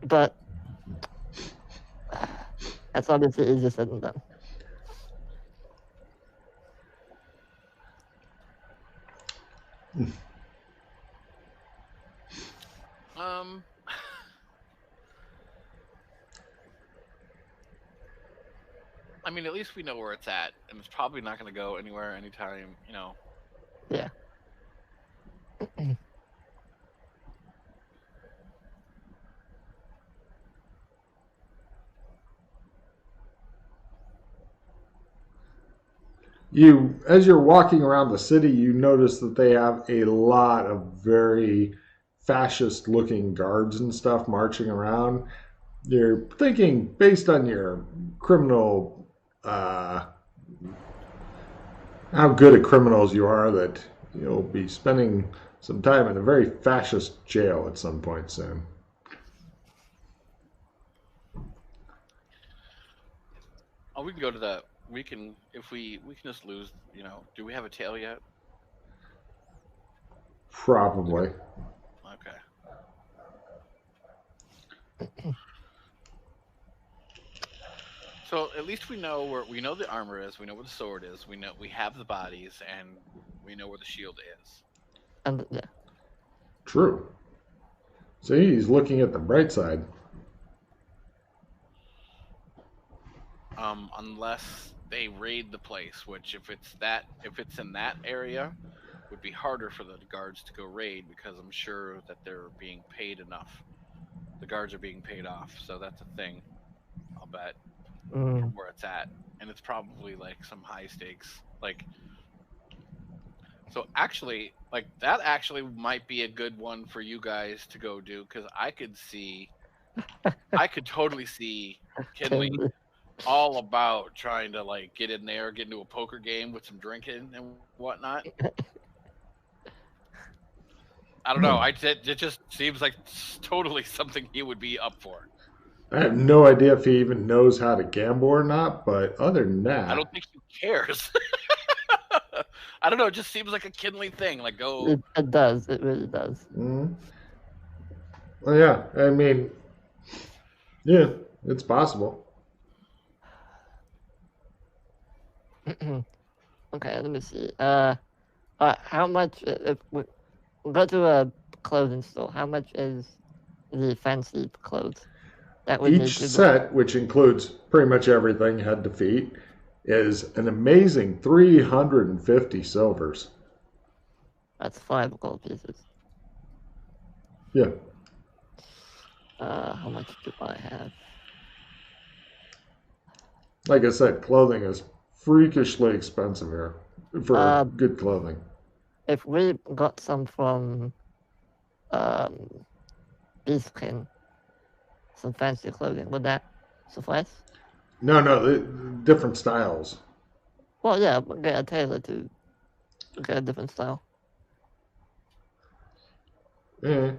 but that's obviously easier said than done. Um, I mean, at least we know where it's at, and it's probably not going to go anywhere anytime. Yeah. As you're walking around the city, you notice that they have a lot of very fascist looking guards and stuff marching around. You're thinking, based on your criminal, how good at criminals you are, that you'll be spending some time in a very fascist jail at some point soon. Oh, we can go to the. We can if we can just lose. Do we have a tail yet? Probably. Okay. So at least we know where we know the armor is. We know where the sword is. We know we have the bodies, and we know where the shield is. And yeah. True. See, he's looking at the bright side. Unless they raid the place, which if it's in that area, would be harder for the guards to go raid because I'm sure that they're being paid enough. The guards are being paid off, so that's a thing. I'll bet from where it's at, and it's probably like some high stakes. So actually, like that actually might be a good one for you guys to go do because I could totally see Kinley all about trying to like get in there, get into a poker game with some drinking and whatnot. I don't know. It just seems like totally something he would be up for. I have no idea if he even knows how to gamble or not, but other than I don't that, think he cares. I don't know. It just seems like a Kinley thing. Like go. It does. It really does. well, yeah, I mean, yeah, it's possible. Okay, let me see. How much if we go to a clothing store? How much is the fancy clothes that we need Each to? set, which includes pretty much everything head to feet, is an amazing 350 silvers. That's 5 gold pieces. Yeah. How much do I have? Like I said, clothing is freakishly expensive here for good clothing. If we got some from Beastkin, some fancy clothing, would that suffice? No, different styles. Well, yeah, but get a tailor to get a different style. Yeah.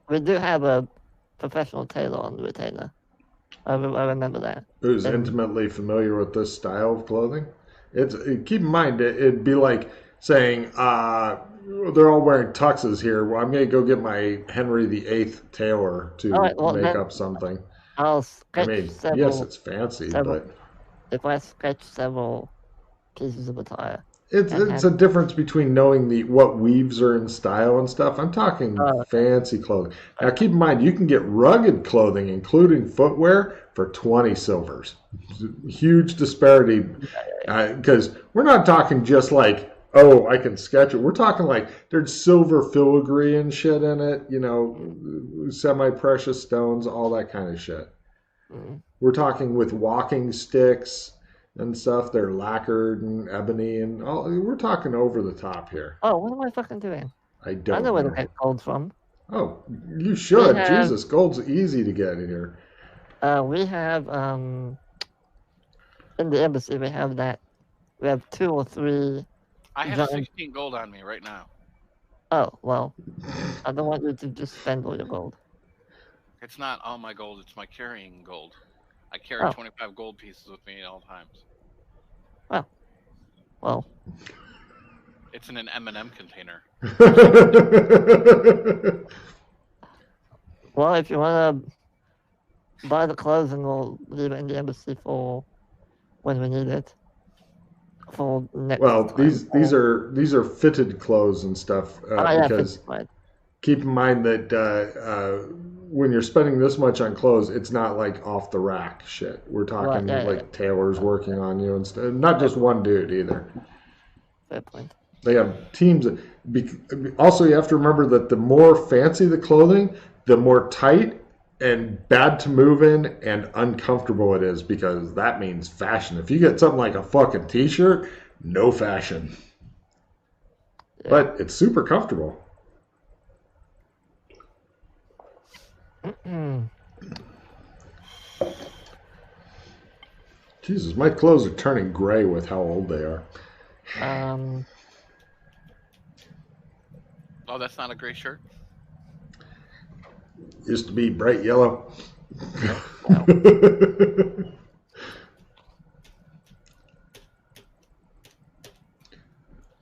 We do have a professional tailor on the retainer. I remember that. Who's intimately familiar with this style of clothing? Keep in mind it'd be like saying they're all wearing tuxes here. Well, I'm gonna go get my Henry VIII tailor to make up something. I'll sketch yes, it's fancy, but if I sketch several pieces of attire, it's a difference between knowing what weaves are in style and stuff. I'm talking fancy clothing. Now, keep in mind, you can get rugged clothing, including footwear, for 20 silvers. Huge disparity, because we're not talking just like, oh, I can sketch it. We're talking like there's silver filigree and shit in it, semi-precious stones, all that kind of shit. We're talking with walking sticks and stuff. They're lacquered and ebony and all. We're talking over the top here. Oh, what am I fucking doing? I don't I know where to get gold from. Oh, you should. Jesus, gold's easy to get in here. We have in the embassy we have 2 or 3. I have 16 gold on me right now. Oh, well, I don't want you to just spend all your gold. It's not all my gold, it's my carrying gold. I carry 25 gold pieces with me at all times. Well. It's in an M&M container. Well, if you want to buy the clothes and we'll leave it in the embassy for when we need it. For next Well, time. these are fitted clothes and stuff because right. keep in mind that when you're spending this much on clothes, it's not like off the rack shit. We're talking like tailors working on you and stuff. Not just one dude either. Fair point. They have teams. Also, you have to remember that the more fancy the clothing, the more tight and bad to move in and uncomfortable it is, because that means fashion. If you get something like a fucking t-shirt, no fashion. Yeah. But it's super comfortable. Jesus, my clothes are turning gray with how old they are. Oh, that's not a gray shirt? Used to be bright yellow. Wow.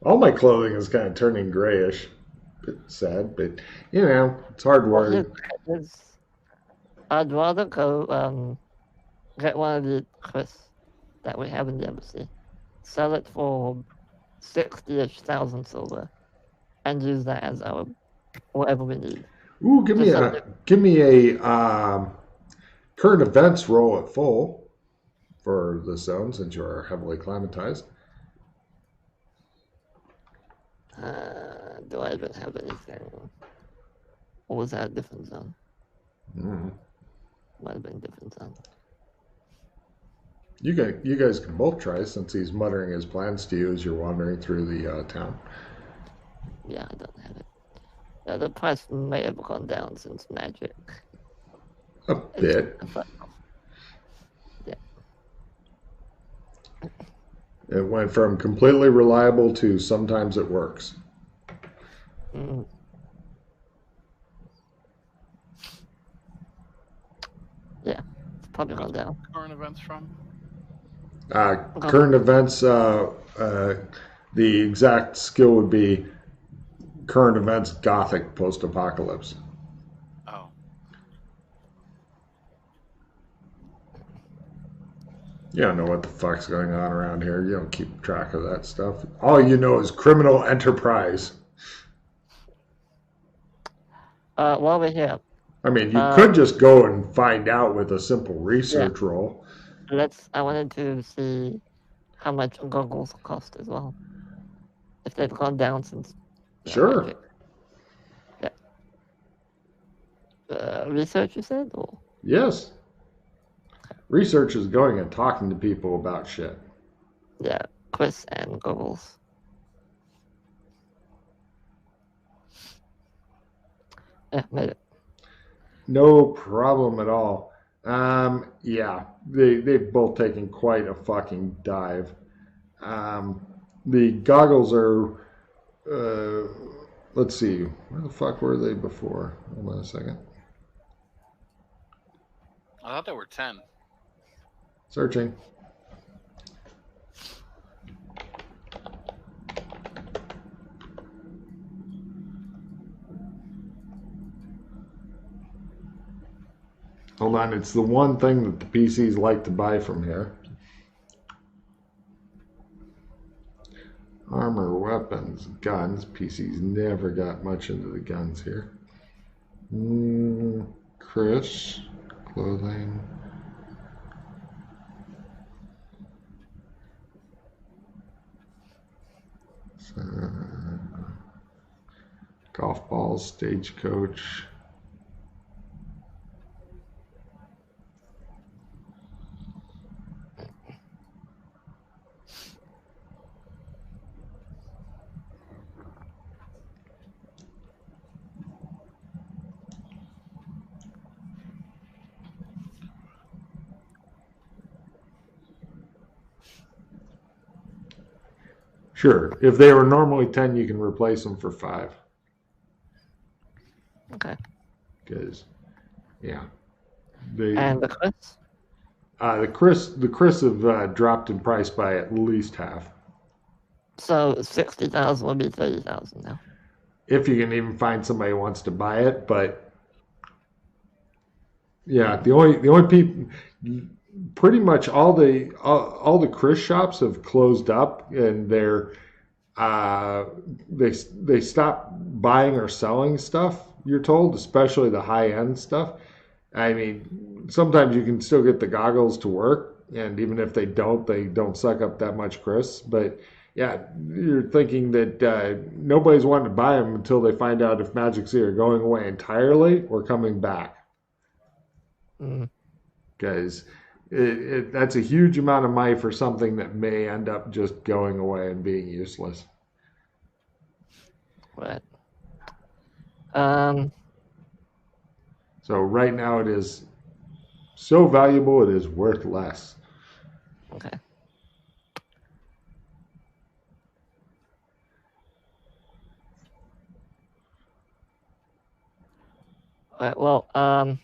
All my clothing is kind of turning grayish. Bit sad, but you know, it's hard work. I'd rather go get one of the crisps that we have in the embassy, sell it for 60,000 silver, and use that as our whatever we need. Ooh, give me a current events roll at full for the zone, since you are heavily acclimatized. Do I even have anything? Or was that a different zone? Might have been a different zone. You guys can both try, since he's muttering his plans to you as you're wandering through the town. Yeah, I don't have it. The price may have gone down since magic. A bit. Yeah. It went from completely reliable to sometimes it works. Yeah, it's probably gone down. Current events from? Current events, the exact skill would be current events Gothic post-apocalypse. Oh. You don't know what the fuck's going on around here. You don't keep track of that stuff. All you know is criminal enterprise. While we're here. I mean, you could just go and find out with a simple research roll. I wanted to see how much goggles cost as well. If they've gone down since. Sure. Magic. Yeah. Research, you said? Or? Yes. Research is going and talking to people about shit. Yeah, Chris and goggles. Yeah, made it. No problem at all. Yeah, they've both taken quite a fucking dive. The goggles are, let's see, where the fuck were they before? Hold on a second. I thought there were 10. Searching. Hold on, it's the one thing that the PCs like to buy from here. Armor, weapons, guns. PCs never got much into the guns here. Chris, clothing. Golf balls, stagecoach. Sure. If they were normally 10, you can replace them for 5. Okay. Because, yeah. And the Chris? The Chris have dropped in price by at least half. So 60,000 will be 30,000 now. If you can even find somebody who wants to buy it, but Yeah, the only people, pretty much all the Chris shops have closed up, and uh, they stop buying or selling stuff. You're told, especially the high end stuff. I mean, sometimes you can still get the goggles to work, and even if they don't suck up that much Chris. But yeah, you're thinking that nobody's wanting to buy them until they find out if Magic's either going away entirely or coming back. Mm. Because that's a huge amount of money for something that may end up just going away and being useless. Right. Um. So right now it is so valuable it is worth less. Okay. All right. Well.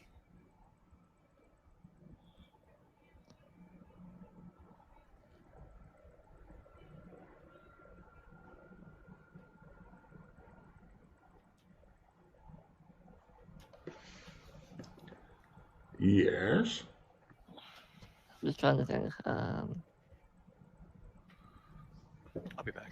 Yes. Just trying to think. I'll be back.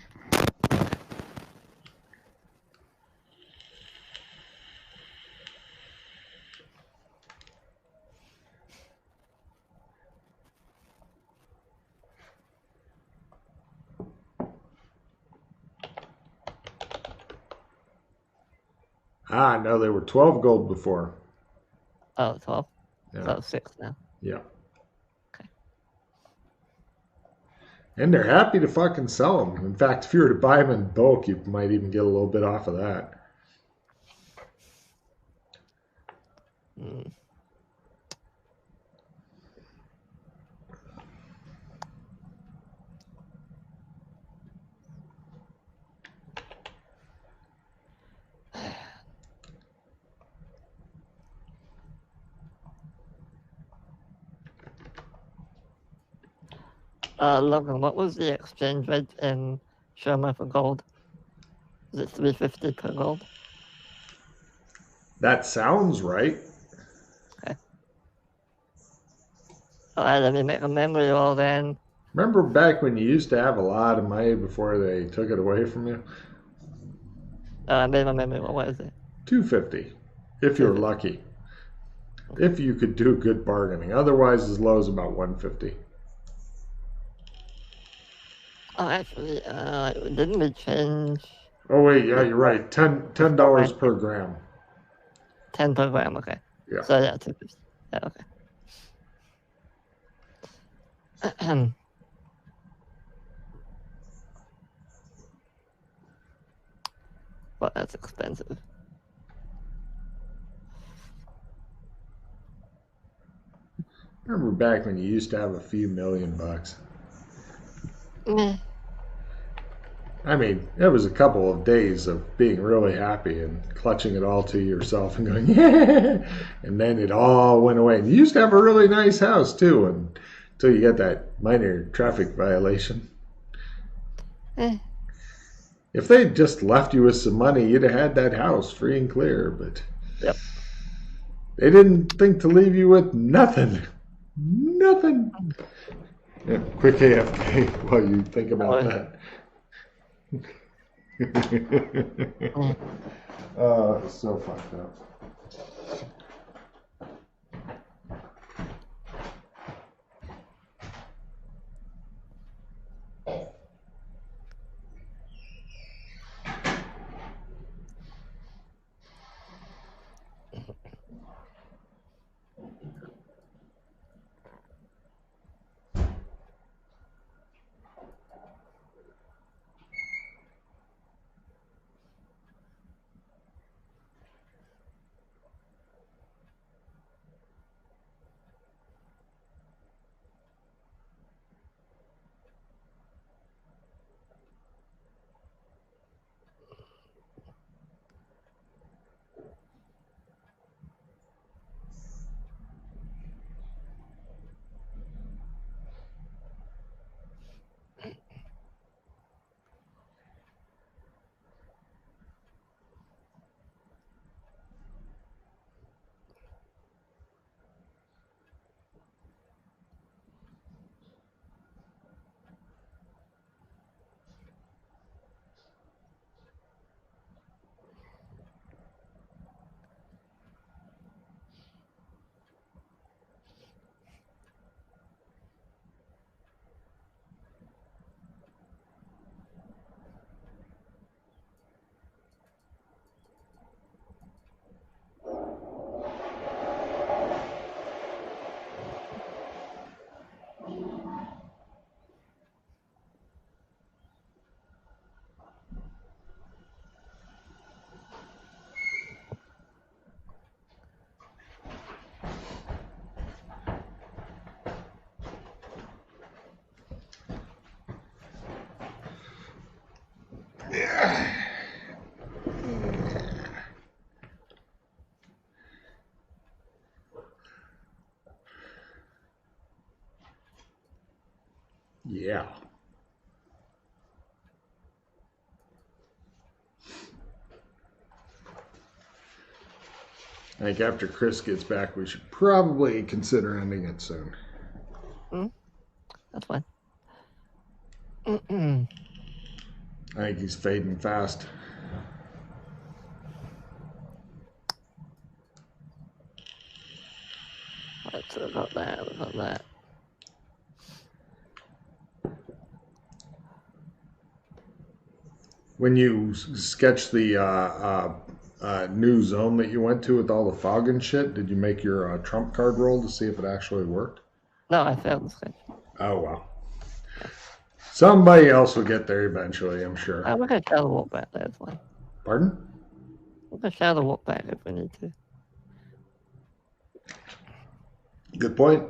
No, they were 12 gold before. Oh, 12. Yeah. So 6 now. Yeah. Okay. And they're happy to fucking sell them. In fact, if you were to buy them in bulk, you might even get a little bit off of that. Mm. Logan, what was the exchange rate in Sherma for gold? Is it 350 per gold? That sounds right. Okay. All right, let me make a memory roll then. Remember back when you used to have a lot of money before they took it away from you? I made my memory roll. What is it? 250, if you were 250. lucky. If you could do good bargaining. Otherwise, as low as about 150. Oh, actually, didn't we change Oh, wait, yeah, the you're right. $10 $10 per gram. 10 per gram? Okay. Yeah. So, yeah, 250. Yeah, okay. Well, that's expensive. Remember back when you used to have a few $1 million? Meh. I mean, it was a couple of days of being really happy and clutching it all to yourself and going, yeah. And then it all went away. And you used to have a really nice house, too, until you get that minor traffic violation. Eh. If they'd just left you with some money, you'd have had that house free and clear. But Yep. they didn't think to leave you with nothing. Nothing. Yeah, quick AFK while you think about that. It's so fucked up. Yeah. I think after Chris gets back, we should probably consider ending it soon. That's fine. I think he's fading fast. Let's about that. When you sketch the new zone that you went to with all the fog and shit, did you make your trump card roll to see if it actually worked? No, I failed the sketch. Oh, well. Somebody else will get there eventually, I'm sure. I'm gonna shadow walk back there, it's fine. Pardon? I'm gonna shadow walk back if we need to. Good point.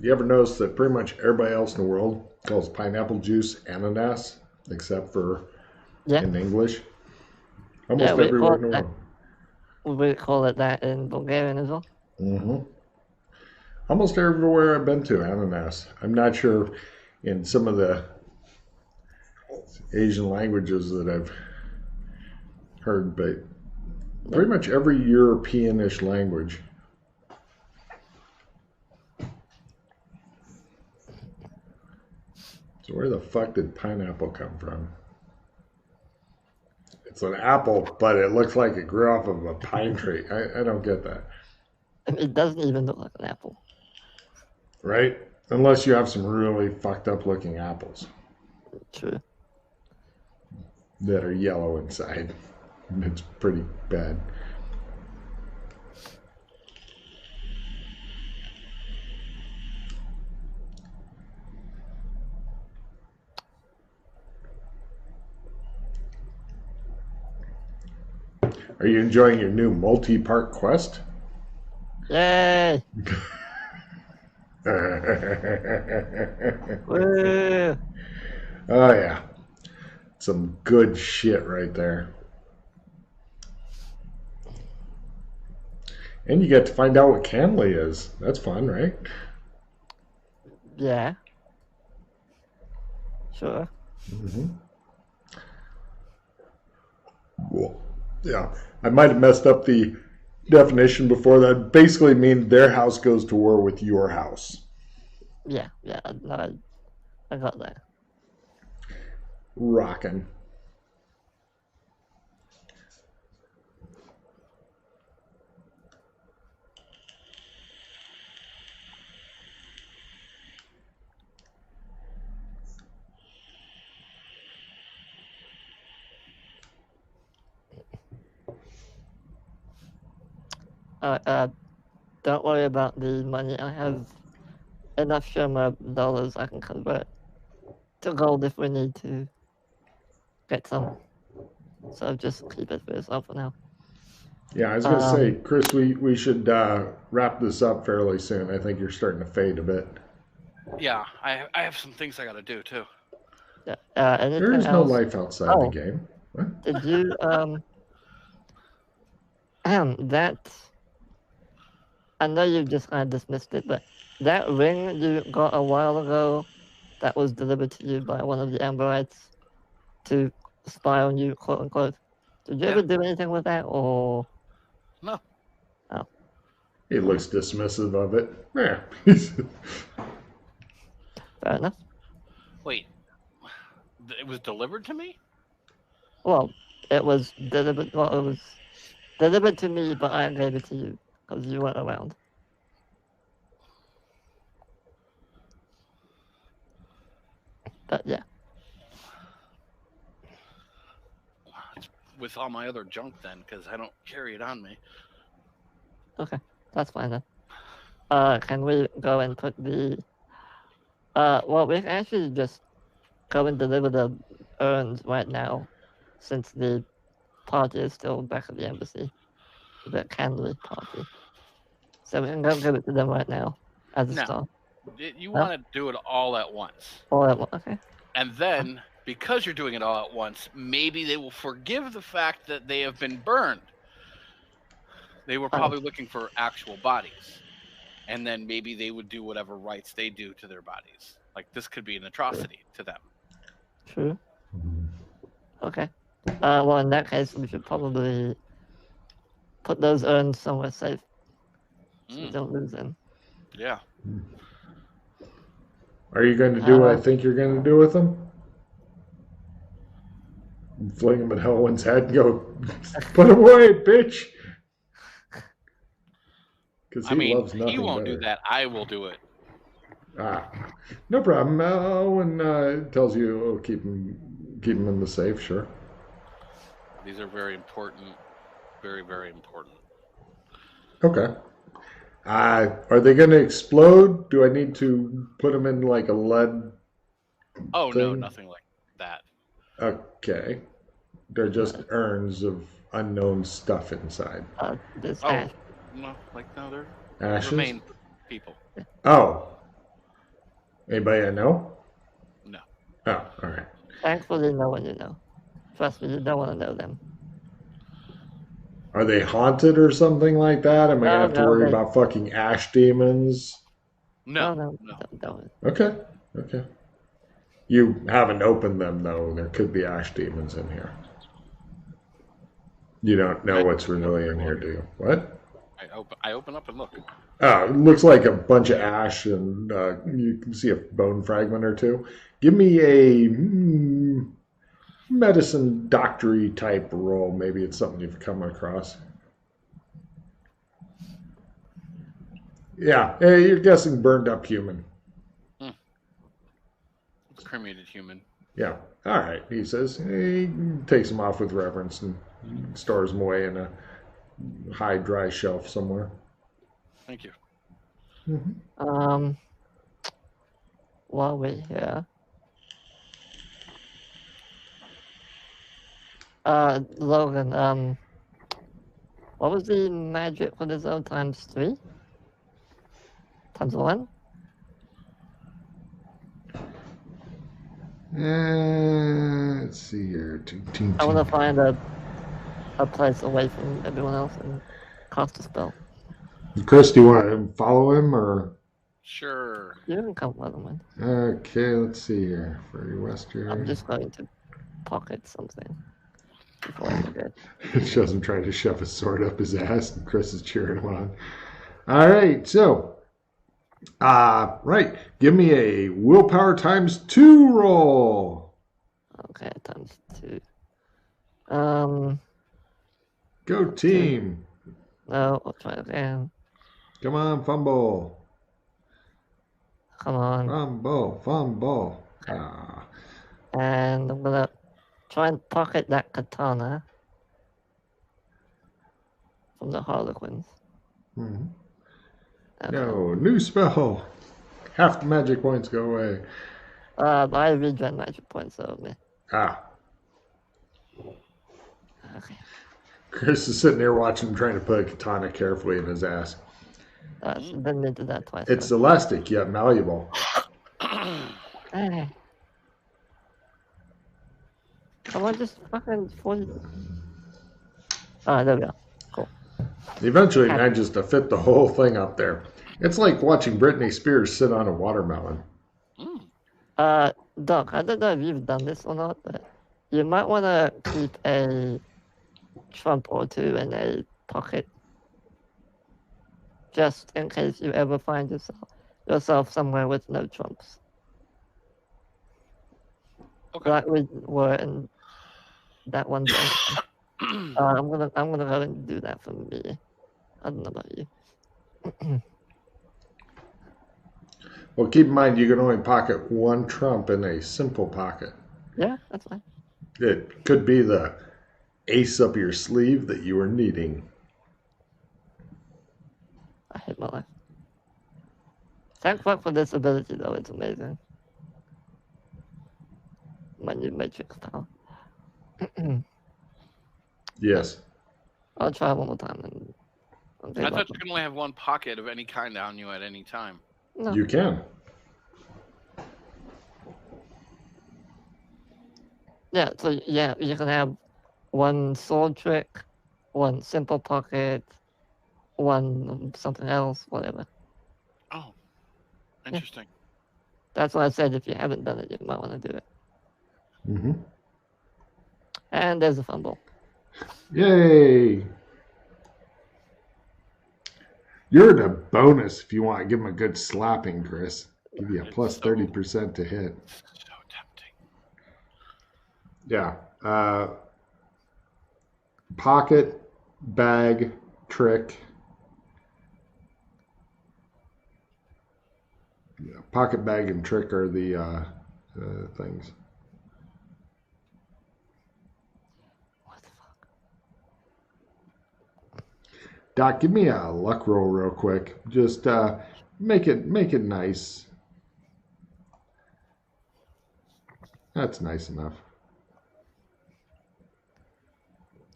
You ever notice that pretty much everybody else in the world calls pineapple juice ananas, except for in English? Almost everywhere in the world. We call it that in Bulgarian as well. Mm-hmm. Almost everywhere I've been to, ananas. I'm not sure in some of the Asian languages that I've heard, but pretty much every Europeanish language. So where the fuck did pineapple come from? It's an apple, but it looks like it grew off of a pine tree. I don't get that. It doesn't even look like an apple. Right? Unless you have some really fucked up looking apples. True. That are yellow inside. It's pretty bad. Are you enjoying your new multi-part quest? Yay! Woo! Oh, yeah. Some good shit right there. And you get to find out what Canley is. That's fun, right? Yeah. Sure. Mm-hmm. Cool. Yeah. I might have messed up the definition before. That basically means their house goes to war with your house. Yeah, no, I got that. Rockin'. Don't worry about the money. I have enough Sherma dollars I can convert to gold if we need to get some. So just keep it for yourself for now. Yeah, I was going to say, Chris, we should wrap this up fairly soon. I think you're starting to fade a bit. Yeah, I have some things I got to do too. Yeah. There is no life outside the game. What? Did you that? I know you just kind of dismissed it, but that ring you got a while ago, that was delivered to you by one of the Amberites to spy on you, quote unquote. Did you ever do anything with that, or no? Oh, He looks dismissive of it. Yeah. fair enough. Wait, it was delivered to me? Well, it was delivered. Well, it was delivered to me, but I gave it to you because you weren't around. But yeah. It's with all my other junk then, because I don't carry it on me. Okay, that's fine then. Can we go and put the? Well, we can actually just go and deliver the urns right now, since the party is still back at the embassy, the Candley party. So we can go give it to them right now as a start. You want to do it all at once. All at once, okay. And then because you're doing it all at once, maybe they will forgive the fact that they have been burned. They were probably looking for actual bodies. And then maybe they would do whatever rites they do to their bodies. Like, this could be an atrocity to them. True. Okay. Well, in that case, we should probably put those urns somewhere safe so we don't lose them. Yeah. Are you going to do what I think you're going to do with them? Fling him at Helwyn's head and go, put him away, bitch! Because he loves nothing he won't better. do that. I will do it. No problem. Owen tells you, oh, keep him in the safe, sure. These are very important. Very, very important. Okay. Are they going to explode? Do I need to put them in like a lead Oh, thing? no, nothing like that. Okay. They're just urns of unknown stuff inside. Ash. No, they're Ashes? remain people. Oh. Anybody I know? No. Oh, all right. Thankfully, no one you know. Trust me, you don't want to know them. Are they haunted or something like that? Am I going to have to worry about fucking ash demons? No. Don't. Okay. You haven't opened them, though. There could be ash demons in here. You don't know what's really in here, do you? What? I open up and look. Oh, it looks like a bunch of ash, and you can see a bone fragment or two. Give me a medicine doctory type roll. Maybe it's something you've come across. Yeah, you're guessing burned up human. Cremated human. Yeah. All right, he says. He takes them off with reverence and stores them away in a high, dry shelf somewhere. Thank you. Mm-hmm. While we're here, Logan, what was the magic for the zone times 3? Times 1? Let's see here. I want to find a place away from everyone else and cast a spell. Chris, do you want to follow him or? Sure. You can come with him. Okay, let's see here. Furry Wester. I'm just going to pocket something before I forget. Shows him trying to shove his sword up his ass, and Chris is cheering him on. All right, so, right, give me a willpower times 2 roll. Okay, times 2. Go team. No, I'll try again. Come on, fumble. Come on. Fumble. Okay. And I'm gonna try and pocket that katana from the Harlequins. Mm-hmm. Okay. No, new spell. Half the magic points go away. I regen magic points over me. Okay. Chris is sitting there watching him trying to put a katana carefully in his ass. So didn't need to do that twice. It's elastic yet malleable. Hey. Come on, just fucking 40. There we go. Cool. Eventually it manages to fit the whole thing up there. It's like watching Britney Spears sit on a watermelon. Doc, I don't know if you've done this or not, but you might want to keep a trump or two in a pocket. Just in case you ever find yourself somewhere with no trumps. Okay. Like we were in that one day. I'm gonna go and do that for me. I don't know about you. Well, keep in mind you can only pocket one trump in a simple pocket. Yeah, that's fine. It could be the ace up your sleeve that you were needing. I hate my life. Thank fuck for this ability though, it's amazing. My new matrix power. Yes. I'll try one more time and I thought you could only have one pocket of any kind on you at any time. No. You can. Yeah, so yeah, you can have one sword trick, one simple pocket, one something else, whatever. Oh, interesting. That's why I said if you haven't done it, you might want to do it. Mm-hmm. And there's a fumble. Yay! You're the bonus if you want to give him a good slapping, Chris. Give you a It's plus so- 30% to hit. So tempting. Yeah. Pocket, bag, trick. Yeah, pocket, bag, and trick are the things. What the fuck? Doc, give me a luck roll real quick. Just make it nice. That's nice enough.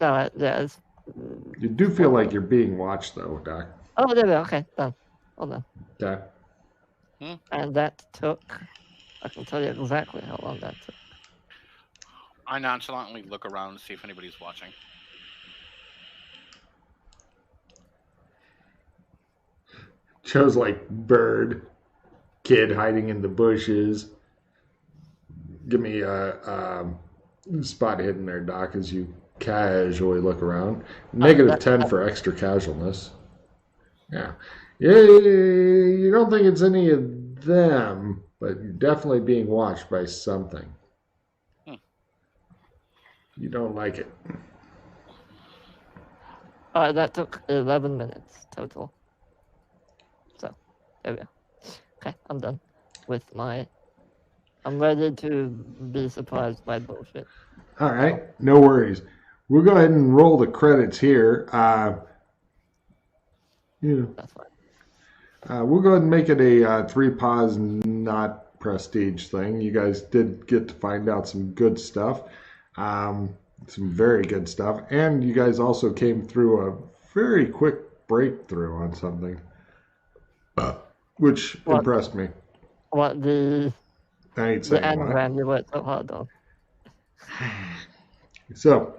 No, yeah, it's... You do feel like you're being watched, though, Doc. Oh, there we go. Okay, done. Hold on. Okay. And that took... I can tell you exactly how long that took. I nonchalantly look around to see if anybody's watching. Shows like bird, kid hiding in the bushes. Give me a spot hidden there, Doc, as you casually look around. Negative 10 for extra casualness. Yeah. You don't think it's any of them, but you're definitely being watched by something. You don't like it. That took 11 minutes total. So, there we go. Okay, I'm done with my... I'm ready to be surprised by bullshit. All right, no worries. We'll go ahead and roll the credits here. That's fine. We'll go ahead and make it a 3 pause, not prestige thing. You guys did get to find out some good stuff, some very good stuff, and you guys also came through a very quick breakthrough on something, which impressed me. What, I ain't the saying anagram what. you worked so hard on? So,